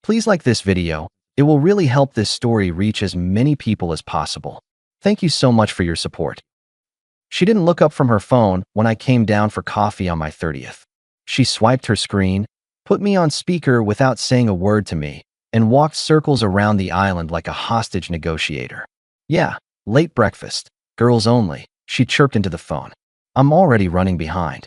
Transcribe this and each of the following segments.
Please like this video. It will really help this story reach as many people as possible. Thank you so much for your support. She didn't look up from her phone when I came down for coffee on my 30th. She swiped her screen, put me on speaker without saying a word to me, and walked circles around the island like a hostage negotiator. Yeah, late breakfast. Girls only, she chirped into the phone. I'm already running behind.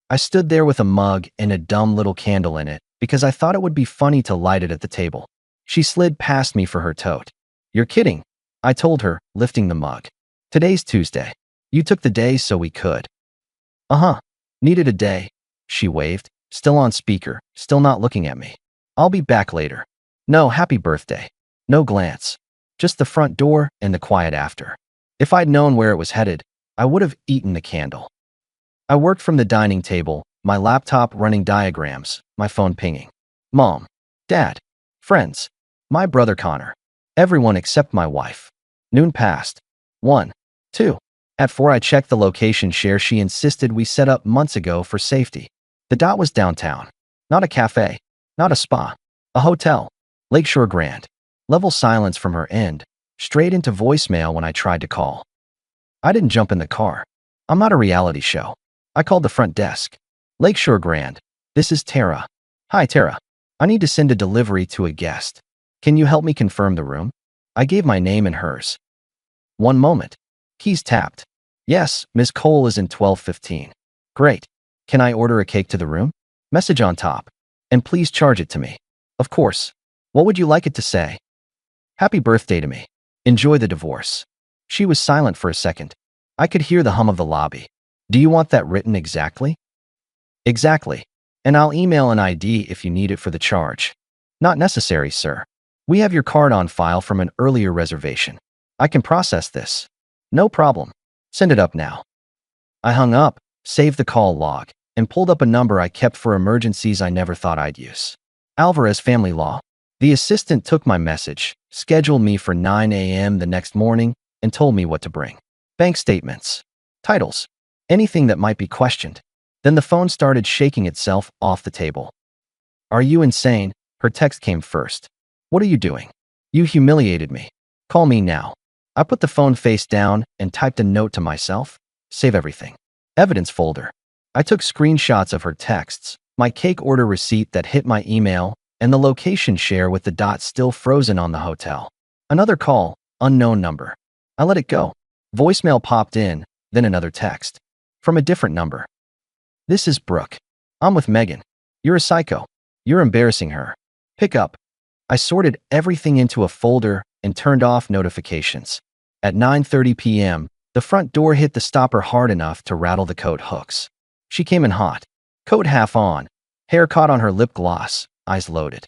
I stood there with a mug and a dumb little candle in it because I thought it would be funny to light it at the table. She slid past me for her tote. You're kidding, I told her, lifting the mug. Today's Tuesday. You took the day so we could. Uh-huh. Needed a day. She waved, still on speaker, still not looking at me. I'll be back later. No, happy birthday. No glance. Just the front door and the quiet after. If I'd known where it was headed, I would have eaten the candle. I worked from the dining table, my laptop running diagrams, my phone pinging. Mom, Dad, friends, my brother Connor. Everyone except my wife. Noon passed. 1, 2. At 4 I checked the location share she insisted we set up months ago for safety. The dot was downtown. Not a cafe. Not a spa. A hotel. Lakeshore Grand. Level silence from her end. Straight into voicemail when I tried to call. I didn't jump in the car. I'm not a reality show. I called the front desk. Lakeshore Grand. This is Tara. Hi, Tara. I need to send a delivery to a guest. Can you help me confirm the room? I gave my name and hers. One moment. Keys tapped. Yes, Ms. Cole is in 1215. Great. Can I order a cake to the room? Message on top. And please charge it to me. Of course. What would you like it to say? Happy birthday to me. Enjoy the divorce. She was silent for a second. I could hear the hum of the lobby. Do you want that written exactly? Exactly. And I'll email an ID if you need it for the charge. Not necessary, sir. We have your card on file from an earlier reservation. I can process this. No problem. Send it up now. I hung up, saved the call log, and pulled up a number I kept for emergencies I never thought I'd use. Alvarez Family Law. The assistant took my message, scheduled me for 9 a.m. the next morning, and told me what to bring. Bank statements. Titles. Anything that might be questioned. Then the phone started shaking itself off the table. Are you insane? Her text came first. What are you doing? You humiliated me. Call me now. I put the phone face down and typed a note to myself. Save everything. Evidence folder. I took screenshots of her texts, my cake order receipt that hit my email, and the location share with the dot still frozen on the hotel. Another call, unknown number. I let it go. Voicemail popped in, then another text. From a different number. This is Brooke. I'm with Megan. You're a psycho. You're embarrassing her. Pick up. I sorted everything into a folder and turned off notifications. At 9:30 p.m., the front door hit the stopper hard enough to rattle the coat hooks. She came in hot. Coat half on, hair caught on her lip gloss, eyes loaded.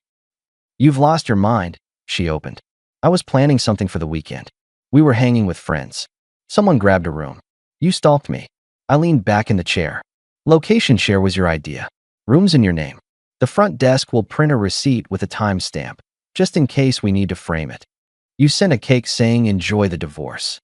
You've lost your mind, she opened. I was planning something for the weekend. We were hanging with friends. Someone grabbed a room. You stalked me. I leaned back in the chair. Location share was your idea. Room's in your name. The front desk will print a receipt with a timestamp, just in case we need to frame it. You sent a cake saying enjoy the divorce.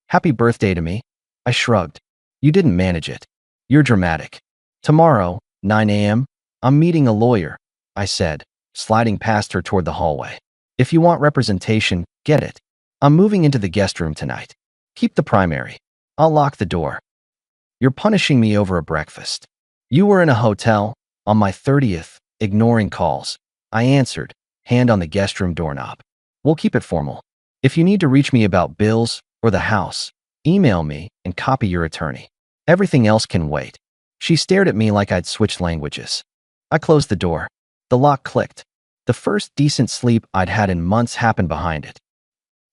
Happy birthday to me. I shrugged. You didn't manage it. You're dramatic. Tomorrow, 9 a.m., I'm meeting a lawyer, I said, sliding past her toward the hallway. If you want representation, get it. I'm moving into the guest room tonight. Keep the primary. I'll lock the door. You're punishing me over a breakfast. You were in a hotel, on my 30th, ignoring calls. I answered, hand on the guest room doorknob. We'll keep it formal. If you need to reach me about bills or the house, email me and copy your attorney. Everything else can wait. She stared at me like I'd switched languages. I closed the door. The lock clicked. The first decent sleep I'd had in months happened behind it.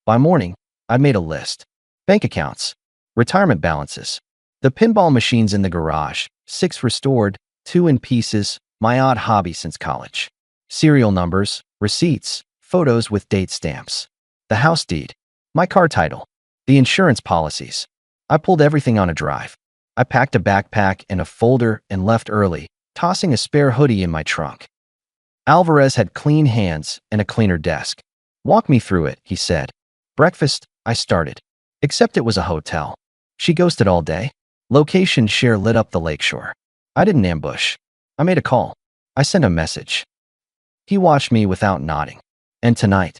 By morning, I'd made a list. Bank accounts. Retirement balances. The pinball machines in the garage. 6 restored, 2 in pieces, my odd hobby since college. Serial numbers, receipts, photos with date stamps. The house deed. My car title. The insurance policies. I pulled everything on a drive. I packed a backpack and a folder and left early, tossing a spare hoodie in my trunk. Alvarez had clean hands and a cleaner desk. Walk me through it, he said. Breakfast, I started. Except it was a hotel. She ghosted all day. Location share lit up the lakeshore. I didn't ambush. I made a call. I sent a message. He watched me without nodding. And tonight,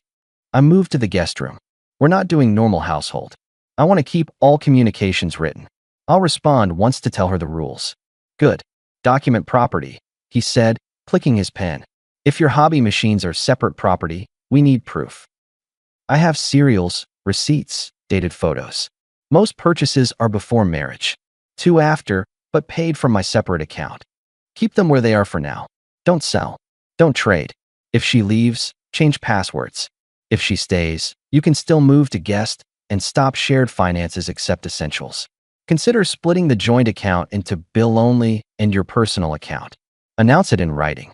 I moved to the guest room. We're not doing normal household. I want to keep all communications written. I'll respond once to tell her the rules. Good. Document property, he said, clicking his pen. If your hobby machines are separate property, we need proof. I have serials, receipts, dated photos. Most purchases are before marriage. 2 after, but paid from my separate account. Keep them where they are for now. Don't sell. Don't trade. If she leaves, change passwords. If she stays, you can still move to guest and stop shared finances except essentials. Consider splitting the joint account into bill only and your personal account. Announce it in writing.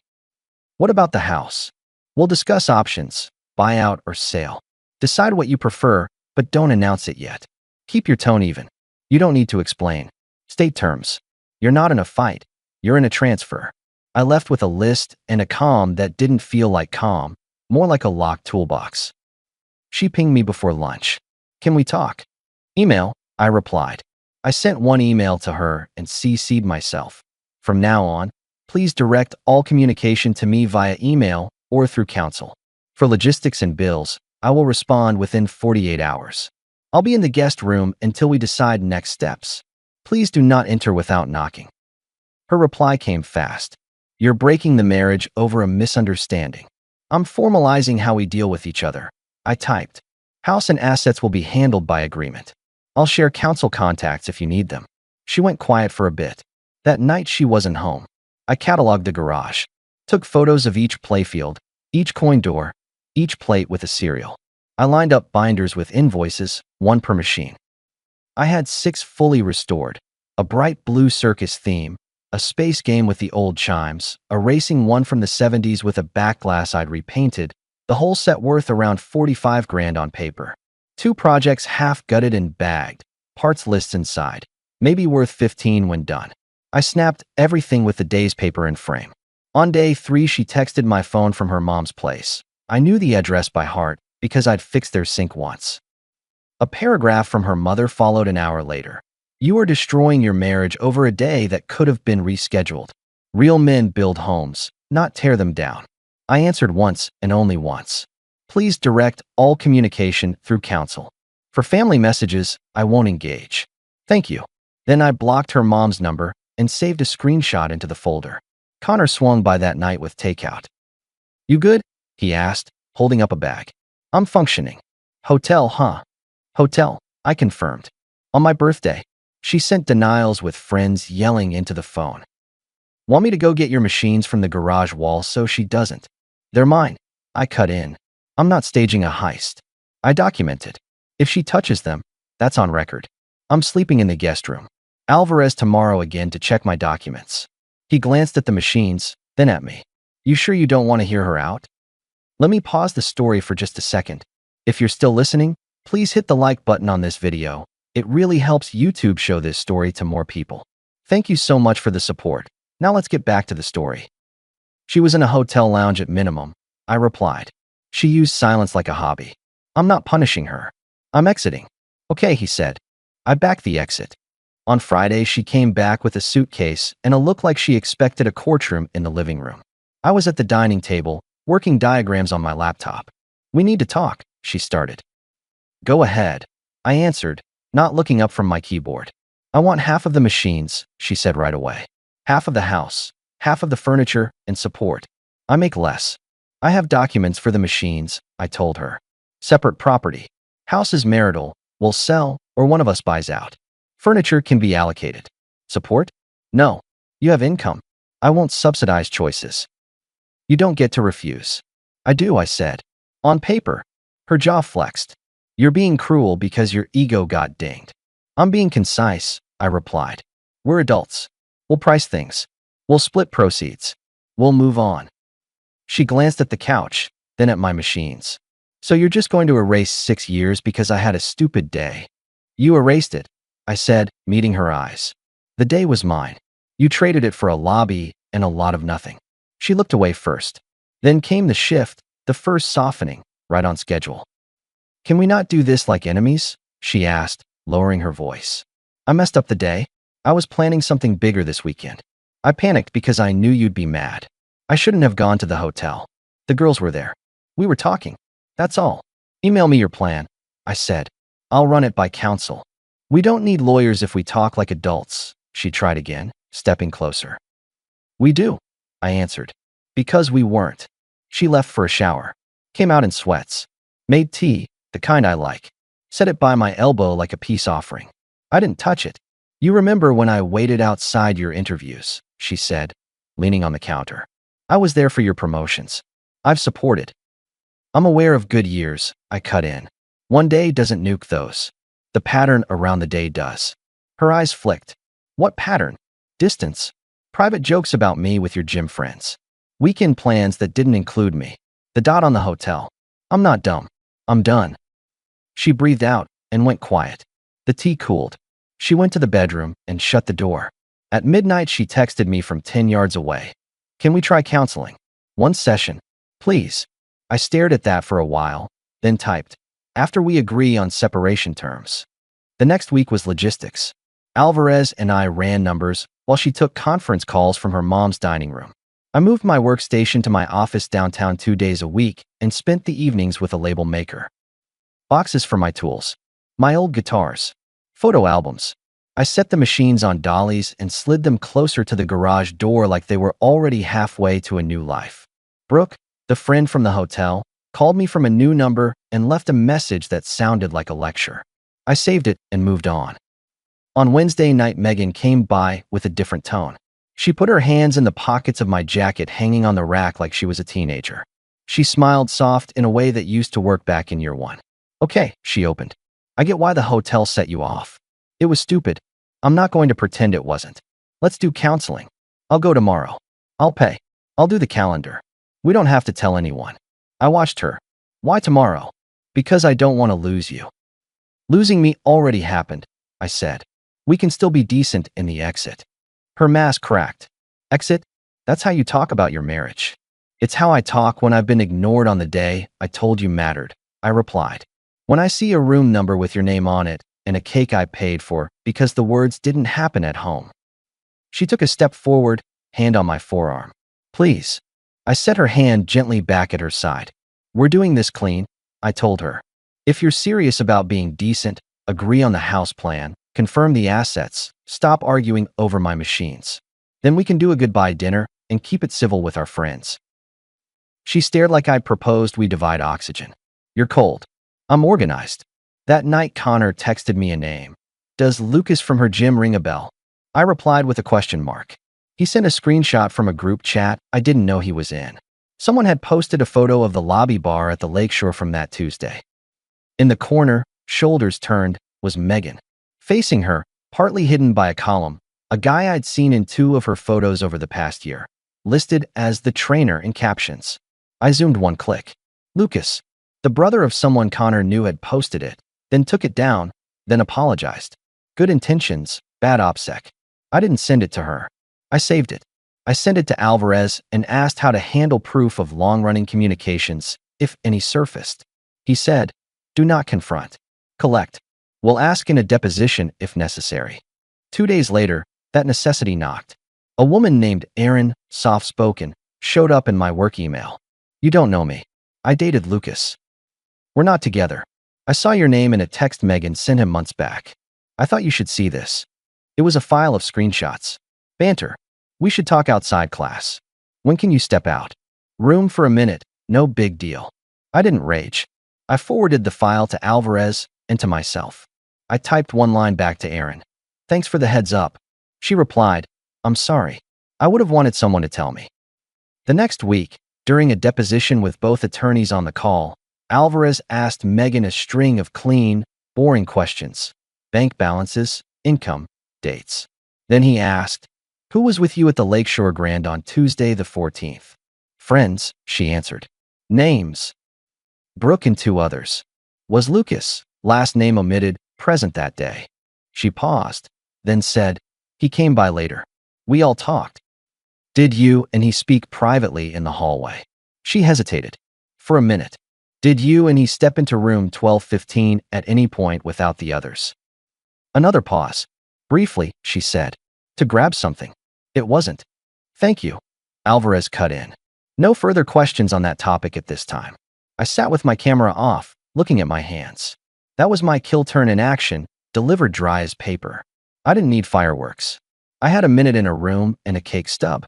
What about the house? We'll discuss options, buyout or sale. Decide what you prefer, but don't announce it yet. Keep your tone even. You don't need to explain. State terms. You're not in a fight. You're in a transfer. I left with a list and a calm that didn't feel like calm, more like a locked toolbox. She pinged me before lunch. Can we talk? Email, I replied. I sent one email to her and CC'd myself. From now on, please direct all communication to me via email or through counsel. For logistics and bills, I will respond within 48 hours. I'll be in the guest room until we decide next steps. Please do not enter without knocking. Her reply came fast. You're breaking the marriage over a misunderstanding. I'm formalizing how we deal with each other. I typed. House and assets will be handled by agreement. I'll share counsel contacts if you need them. She went quiet for a bit. That night she wasn't home. I cataloged the garage. Took photos of each playfield, each coin door, each plate with a serial. I lined up binders with invoices, 1 per machine. I had 6 fully restored, a bright blue circus theme, a space game with the old chimes, a racing one from the 70s with a back glass I'd repainted, the whole set worth around 45 grand on paper. 2 projects half gutted and bagged, parts lists inside, maybe worth 15 when done. I snapped everything with the day's paper and frame. On day 3, she texted my phone from her mom's place. I knew the address by heart because I'd fixed their sink once. A paragraph from her mother followed an hour later. You are destroying your marriage over a day that could have been rescheduled. Real men build homes, not tear them down. I answered once and only once. Please direct all communication through counsel. For family messages, I won't engage. Thank you. Then I blocked her mom's number and saved a screenshot into the folder. Connor swung by that night with takeout. You good? He asked, holding up a bag. I'm functioning. Hotel, huh? Hotel, I confirmed. On my birthday. She sent denials with friends yelling into the phone. Want me to go get your machines from the garage wall so she doesn't? They're mine. I cut in. I'm not staging a heist. I documented. If she touches them, that's on record. I'm sleeping in the guest room. Alvarez tomorrow again to check my documents. He glanced at the machines, then at me. You sure you don't want to hear her out? Let me pause the story for just a second. If you're still listening, please hit the like button on this video. It really helps YouTube show this story to more people. Thank you so much for the support. Now let's get back to the story. She was in a hotel lounge at minimum, I replied. She used silence like a hobby. I'm not punishing her. I'm exiting. Okay, he said. I backed the exit. On Friday, she came back with a suitcase and a look like she expected a courtroom in the living room. I was at the dining table, working diagrams on my laptop. We need to talk, she started. Go ahead, I answered, not looking up from my keyboard. I want half of the machines, she said right away. Half of the house, half of the furniture, and support. I make less. I have documents for the machines, I told her. Separate property. House is marital, we'll sell, or one of us buys out. Furniture can be allocated. Support? No. You have income. I won't subsidize choices. You don't get to refuse. I do, I said. On paper. Her jaw flexed. You're being cruel because your ego got dinged. I'm being concise, I replied. We're adults. We'll price things. We'll split proceeds. We'll move on. She glanced at the couch, then at my machines. So you're just going to erase 6 years because I had a stupid day? You erased it, I said, meeting her eyes. The day was mine. You traded it for a lobby and a lot of nothing. She looked away first. Then came the shift, the first softening, right on schedule. Can we not do this like enemies? She asked, lowering her voice. I messed up the day. I was planning something bigger this weekend. I panicked because I knew you'd be mad. I shouldn't have gone to the hotel. The girls were there. We were talking. That's all. Email me your plan, I said. I'll run it by counsel. We don't need lawyers if we talk like adults, she tried again, stepping closer. We do, I answered. Because we weren't. She left for a shower. Came out in sweats. Made tea, the kind I like. Set it by my elbow like a peace offering. I didn't touch it. You remember when I waited outside your interviews, she said, leaning on the counter. I was there for your promotions. I've supported. I'm aware of good years, I cut in. One day doesn't nuke those. The pattern around the day does. Her eyes flicked. What pattern? Distance. Private jokes about me with your gym friends. Weekend plans that didn't include me. The dot on the hotel. I'm not dumb. I'm done. She breathed out and went quiet. The tea cooled. She went to the bedroom and shut the door. At midnight, she texted me from 10 yards away. Can we try counseling? One session, please. I stared at that for a while, then typed, after we agree on separation terms. The next week was logistics. Alvarez and I ran numbers while she took conference calls from her mom's dining room. I moved my workstation to my office downtown 2 days a week and spent the evenings with a label maker. Boxes for my tools. My old guitars. Photo albums. I set the machines on dollies and slid them closer to the garage door like they were already halfway to a new life. Brooke, the friend from the hotel, called me from a new number and left a message that sounded like a lecture. I saved it and moved on. On Wednesday night, Megan came by with a different tone. She put her hands in the pockets of my jacket hanging on the rack like she was a teenager. She smiled soft in a way that used to work back in year one. Okay, she opened. I get why the hotel set you off. It was stupid. I'm not going to pretend it wasn't. Let's do counseling. I'll go tomorrow. I'll pay. I'll do the calendar. We don't have to tell anyone. I watched her. Why tomorrow? Because I don't want to lose you. Losing me already happened, I said. We can still be decent in the exit. Her mask cracked. Exit? That's how you talk about your marriage. It's how I talk when I've been ignored on the day I told you mattered, I replied. When I see a room number with your name on it and a cake I paid for because the words didn't happen at home. She took a step forward, hand on my forearm. Please. I set her hand gently back at her side. We're doing this clean, I told her. If you're serious about being decent, agree on the house plan, confirm the assets, stop arguing over my machines. Then we can do a goodbye dinner and keep it civil with our friends. She stared like I'd proposed we divide oxygen. You're cold. I'm organized. That night, Connor texted me a name. Does Lucas from her gym ring a bell? I replied with a question mark. He sent a screenshot from a group chat I didn't know he was in. Someone had posted a photo of the lobby bar at the lakeshore from that Tuesday. In the corner, shoulders turned, was Megan. Facing her, partly hidden by a column, a guy I'd seen in 2 of her photos over the past year, listed as the trainer in captions. I zoomed one click. Lucas, the brother of someone Connor knew, had posted it, then took it down, then apologized. Good intentions, bad OPSEC. I didn't send it to her. I saved it. I sent it to Alvarez and asked how to handle proof of long-running communications, if any surfaced. He said, do not confront. Collect. We'll ask in a deposition if necessary. 2 days later, that necessity knocked. A woman named Erin, soft-spoken, showed up in my work email. You don't know me. I dated Lucas. We're not together. I saw your name in a text Megan sent him months back. I thought you should see this. It was a file of screenshots. Banter. We should talk outside class. When can you step out? Room for a minute, no big deal. I didn't rage. I forwarded the file to Alvarez and to myself. I typed one line back to Erin. Thanks for the heads up. She replied, I'm sorry. I would have wanted someone to tell me. The next week, during a deposition with both attorneys on the call, Alvarez asked Megan a string of clean, boring questions. Bank balances, income, dates. Then he asked, who was with you at the Lakeshore Grand on Tuesday the 14th? Friends, she answered. Names. Brooke and 2 others. Was Lucas, last name omitted, present that day? She paused, then said, he came by later. We all talked. Did you and he speak privately in the hallway? She hesitated. For a minute. Did you and he step into room 1215 at any point without the others? Another pause. Briefly, she said. To grab something. It wasn't. Thank you. Alvarez cut in. No further questions on that topic at this time. I sat with my camera off, looking at my hands. That was my kill turn in action, delivered dry as paper. I didn't need fireworks. I had a minute in a room and a cake stub.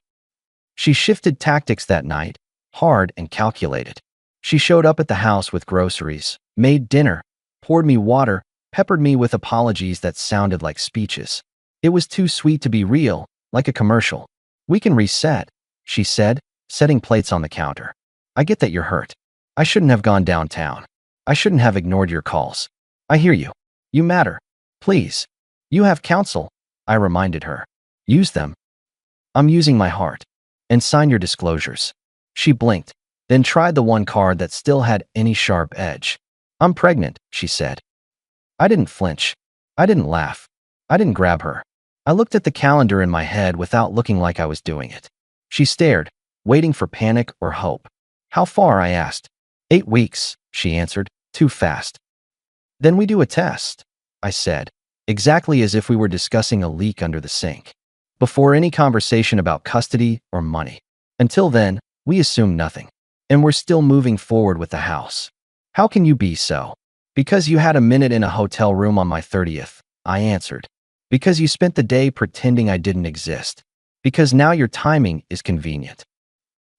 She shifted tactics that night, hard and calculated. She showed up at the house with groceries, made dinner, poured me water, peppered me with apologies that sounded like speeches. It was too sweet to be real, like a commercial. "We can reset," she said, setting plates on the counter. "I get that you're hurt. I shouldn't have gone downtown. I shouldn't have ignored your calls. I hear you. You matter. Please. You have counsel," I reminded her. "Use them." "I'm using my heart. And sign your disclosures." She blinked, then tried the one card that still had any sharp edge. "I'm pregnant," she said. I didn't flinch. I didn't laugh. I didn't grab her. I looked at the calendar in my head without looking like I was doing it. She stared, waiting for panic or hope. "How far?" I asked. 8 weeks, she answered. "Too fast." "Then we do a test," I said, exactly as if we were discussing a leak under the sink. Before any conversation about custody or money. Until then, we assume nothing. And we're still moving forward with the house. "How can you be so?" "Because you had a minute in a hotel room on my 30th, I answered. "Because you spent the day pretending I didn't exist. Because now your timing is convenient."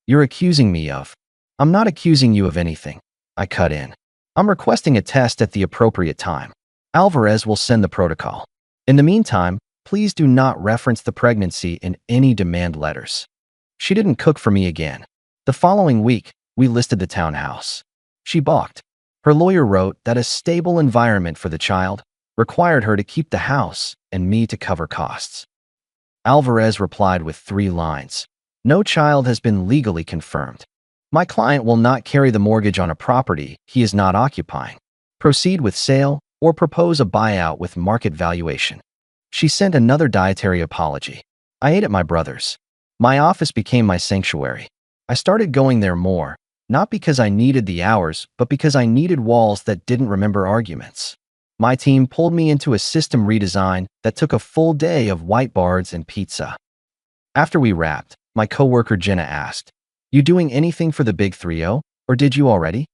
"You're accusing me of..." "I'm not accusing you of anything," I cut in. "I'm requesting a test at the appropriate time. Alvarez will send the protocol. In the meantime, please do not reference the pregnancy in any demand letters." She didn't cook for me again. The following week, we listed the townhouse. She balked. Her lawyer wrote that a stable environment for the child required her to keep the house and me to cover costs. Alvarez replied with 3 lines. "No child has been legally confirmed. My client will not carry the mortgage on a property he is not occupying. Proceed with sale or propose a buyout with market valuation." She sent another dietary apology. I ate at my brother's. My office became my sanctuary. I started going there more, not because I needed the hours, but because I needed walls that didn't remember arguments. My team pulled me into a system redesign that took a full day of whiteboards and pizza. After we wrapped, my coworker Jenna asked, "You doing anything for the Big 3-0, or did you already?"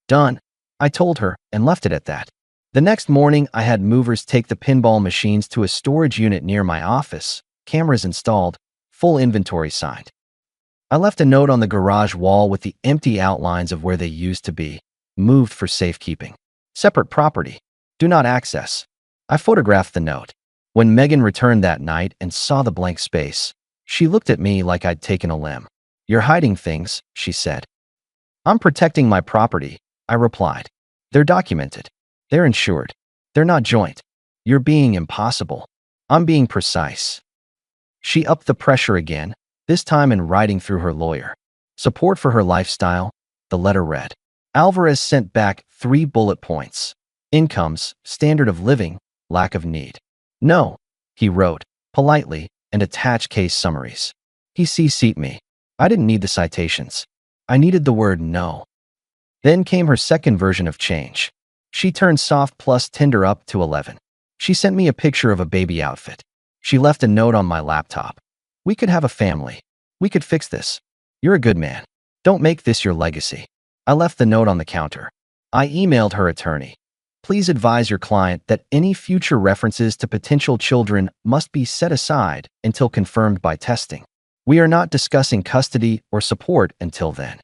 "Done," I told her, and left it at that. The next morning, I had movers take the pinball machines to a storage unit near my office, cameras installed, full inventory signed. I left a note on the garage wall with the empty outlines of where they used to be, moved for safekeeping. Separate property. Do not access. I photographed the note. When Megan returned that night and saw the blank space, she looked at me like I'd taken a limb. "You're hiding things," she said. "I'm protecting my property," I replied. "They're documented. They're insured. They're not joint. You're being impossible. I'm being precise." She upped the pressure again, this time in writing through her lawyer. Support for her lifestyle, the letter read. Alvarez sent back 3 bullet points. Incomes, standard of living, lack of need. "No," he wrote, politely, and attached case summaries. He CC'd me. I didn't need the citations. I needed the word no. Then came her second version of change. She turned soft plus Tinder up to 11. She sent me a picture of a baby outfit. She left a note on my laptop. "We could have a family. We could fix this. You're a good man. Don't make this your legacy." I left the note on the counter. I emailed her attorney. "Please advise your client that any future references to potential children must be set aside until confirmed by testing. We are not discussing custody or support until then."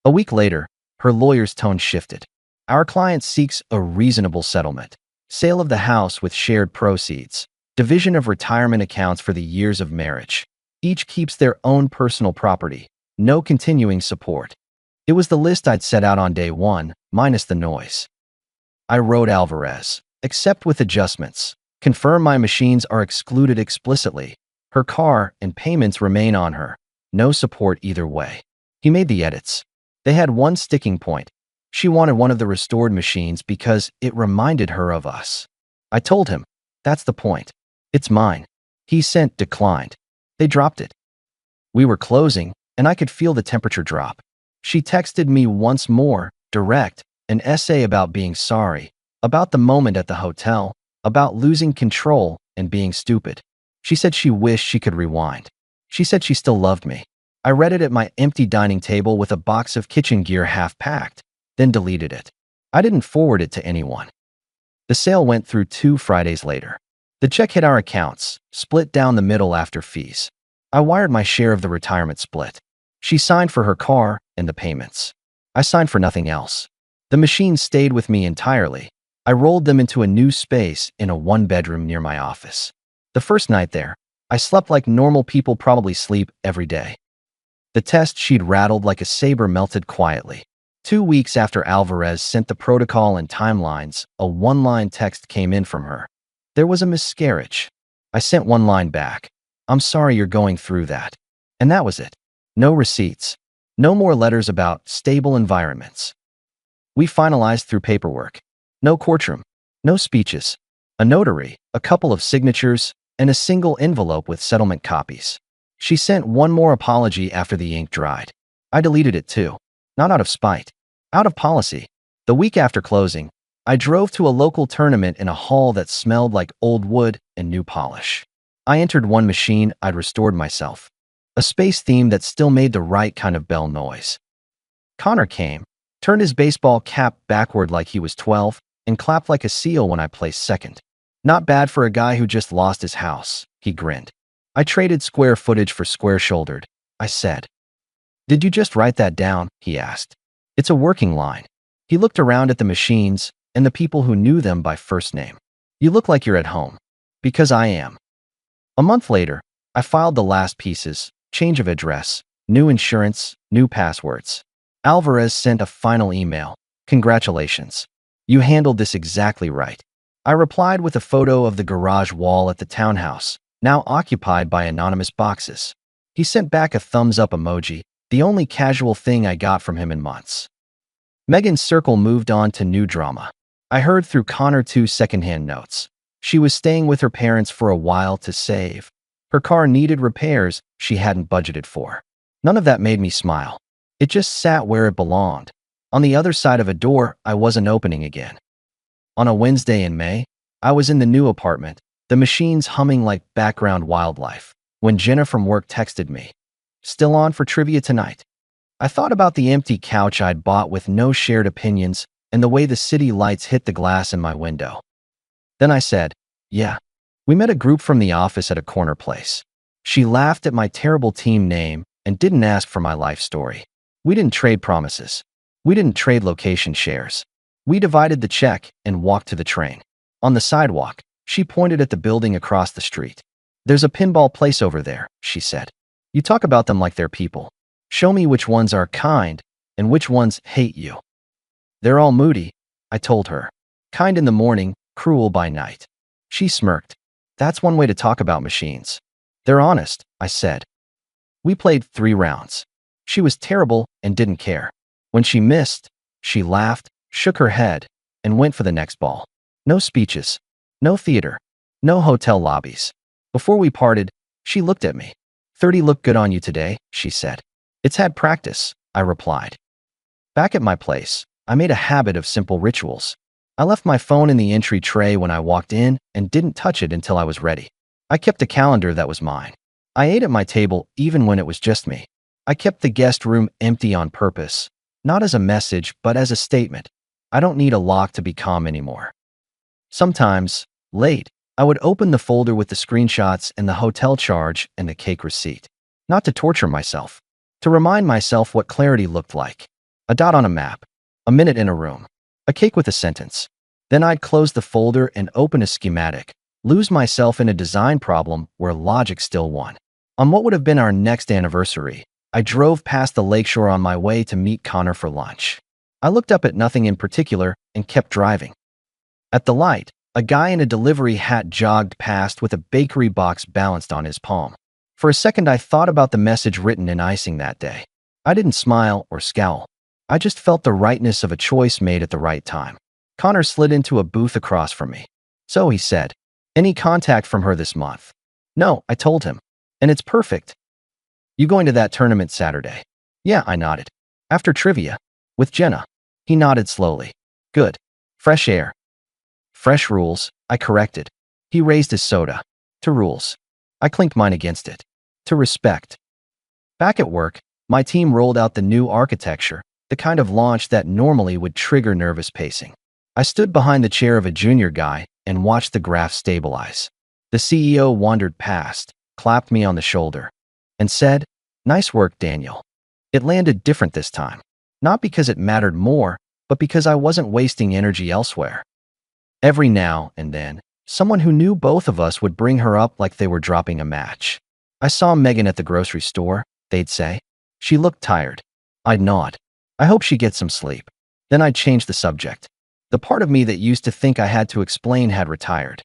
A week later, her lawyer's tone shifted. "Our client seeks a reasonable settlement. Sale of the house with shared proceeds. Division of retirement accounts for the years of marriage. Each keeps their own personal property. No continuing support." It was the list I'd set out on day 1, minus the noise. I wrote Alvarez, "Except with adjustments. Confirm my machines are excluded explicitly. Her car and payments remain on her. No support either way." He made the edits. They had one sticking point. She wanted one of the restored machines because it reminded her of us. I told him, "That's the point. It's mine." He sent declined. They dropped it. We were closing, and I could feel the temperature drop. She texted me once more, direct, an essay about being sorry, about the moment at the hotel, about losing control and being stupid. She said she wished she could rewind. She said she still loved me. I read it at my empty dining table with a box of kitchen gear half packed, then deleted it. I didn't forward it to anyone. The sale went through 2 Fridays later. The check hit our accounts, split down the middle after fees. I wired my share of the retirement split. She signed for her car and the payments. I signed for nothing else. The machines stayed with me entirely. I rolled them into a new space in a 1-bedroom near my office. The first night there, I slept like normal people probably sleep every day. The test sheet rattled like a saber melted quietly. 2 weeks after Alvarez sent the protocol and timelines, a 1-line text came in from her. There was a miscarriage. I sent 1 line back. I'm sorry you're going through that. And that was it. No receipts. No more letters about stable environments. We finalized through paperwork. No courtroom. No speeches. A notary, a couple of signatures, and a single envelope with settlement copies. She sent 1 more apology after the ink dried. I deleted it too. Not out of spite. Out of policy. The week after closing, I drove to a local tournament in a hall that smelled like old wood and new polish. I entered 1 machine I'd restored myself. A space theme that still made the right kind of bell noise. Connor came, turned his baseball cap backward like he was 12, and clapped like a seal when I placed second. Not bad for a guy who just lost his house, he grinned. I traded square footage for square-shouldered, I said. Did you just write that down? He asked. It's a working line. He looked around at the machines and the people who knew them by first name. You look like you're at home. Because I am. A month later, I filed the last pieces, change of address, new insurance, new passwords. Alvarez sent a final email. Congratulations. You handled this exactly right. I replied with a photo of the garage wall at the townhouse, now occupied by anonymous boxes. He sent back a thumbs-up emoji, the only casual thing I got from him in months. Megan's circle moved on to new drama. I heard through Connor 2 secondhand notes. She was staying with her parents for a while to save. Her car needed repairs she hadn't budgeted for. None of that made me smile. It just sat where it belonged, on the other side of a door I wasn't opening again. On a Wednesday in May, I was in the new apartment, the machines humming like background wildlife, when Jenna from work texted me. Still on for trivia tonight? I thought about the empty couch I'd bought with no shared opinions and the way the city lights hit the glass in my window. Then I said, yeah. We met a group from the office at a corner place. She laughed at my terrible team name and didn't ask for my life story. We didn't trade promises. We didn't trade location shares. We divided the check and walked to the train. On the sidewalk, she pointed at the building across the street. There's a pinball place over there, she said. You talk about them like they're people. Show me which ones are kind and which ones hate you. They're all moody, I told her. Kind in the morning, cruel by night. She smirked. That's one way to talk about machines. They're honest, I said. We played 3 rounds. She was terrible and didn't care. When she missed, she laughed, shook her head, and went for the next ball. No speeches. No theater. No hotel lobbies. Before we parted, she looked at me. 30 looked good on you today, she said. It's had practice, I replied. Back at my place, I made a habit of simple rituals. I left my phone in the entry tray when I walked in and didn't touch it until I was ready. I kept a calendar that was mine. I ate at my table even when it was just me. I kept the guest room empty on purpose, not as a message but as a statement. I don't need a lock to be calm anymore. Sometimes, late, I would open the folder with the screenshots and the hotel charge and the cake receipt. Not to torture myself. To remind myself what clarity looked like. A dot on a map. A minute in a room. A cake with a sentence. Then I'd close the folder and open a schematic, lose myself in a design problem where logic still won. On what would have been our next anniversary, I drove past the lakeshore on my way to meet Connor for lunch. I looked up at nothing in particular and kept driving. At the light, a guy in a delivery hat jogged past with a bakery box balanced on his palm. For a second I thought about the message written in icing that day. I didn't smile or scowl. I just felt the rightness of a choice made at the right time. Connor slid into a booth across from me. So he said, any contact from her this month? No, I told him. And it's perfect. You going to that tournament Saturday? Yeah, I nodded. After trivia. With Jenna. He nodded slowly. Good. Fresh air. Fresh rules, I corrected. He raised his soda. To rules. I clinked mine against it. To respect. Back at work, my team rolled out the new architecture, the kind of launch that normally would trigger nervous pacing. I stood behind the chair of a junior guy and watched the graph stabilize. The CEO wandered past, clapped me on the shoulder, and said, "Nice work, Daniel." It landed different this time. Not because it mattered more, but because I wasn't wasting energy elsewhere. Every now and then, someone who knew both of us would bring her up like they were dropping a match. "I saw Megan at the grocery store," they'd say. "She looked tired." I'd nod. "I hope she gets some sleep." Then I'd change the subject. The part of me that used to think I had to explain had retired.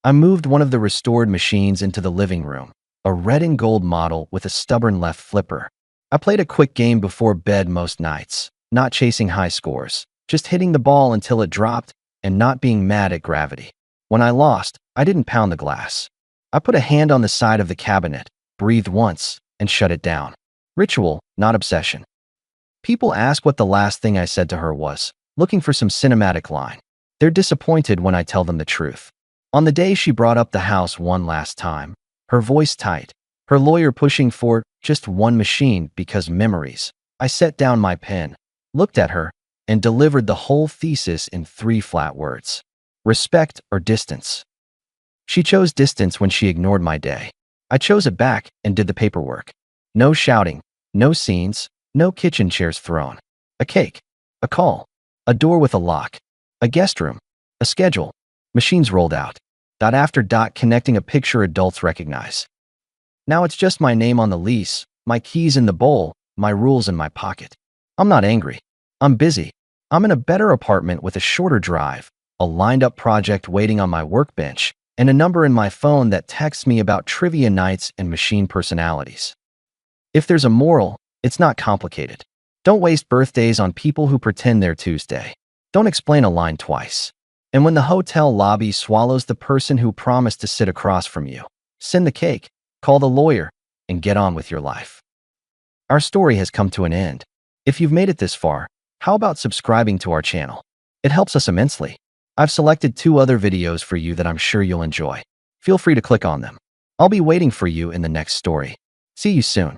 I moved one of the restored machines into the living room, a red and gold model with a stubborn left flipper. I played a quick game before bed most nights, not chasing high scores, just hitting the ball until it dropped and not being mad at gravity. When I lost, I didn't pound the glass. I put a hand on the side of the cabinet, breathed once, and shut it down. Ritual, not obsession. People ask what the last thing I said to her was, looking for some cinematic line. They're disappointed when I tell them the truth. On the day she brought up the house one last time, her voice tight, her lawyer pushing for just one machine because memories, I set down my pen, looked at her, and delivered the whole thesis in 3 flat words. Respect or distance. She chose distance when she ignored my day. I chose it back and did the paperwork. No shouting, no scenes, no kitchen chairs thrown. A cake, a call, a door with a lock, a guest room, a schedule, machines rolled out. Dot after dot connecting a picture adults recognize. Now it's just my name on the lease, my keys in the bowl, my rules in my pocket. I'm not angry. I'm busy. I'm in a better apartment with a shorter drive, a lined-up project waiting on my workbench, and a number in my phone that texts me about trivia nights and machine personalities. If there's a moral, it's not complicated. Don't waste birthdays on people who pretend they're Tuesday. Don't explain a line twice. And when the hotel lobby swallows the person who promised to sit across from you, send the cake, call the lawyer, and get on with your life. Our story has come to an end. If you've made it this far, how about subscribing to our channel? It helps us immensely. I've selected 2 other videos for you that I'm sure you'll enjoy. Feel free to click on them. I'll be waiting for you in the next story. See you soon.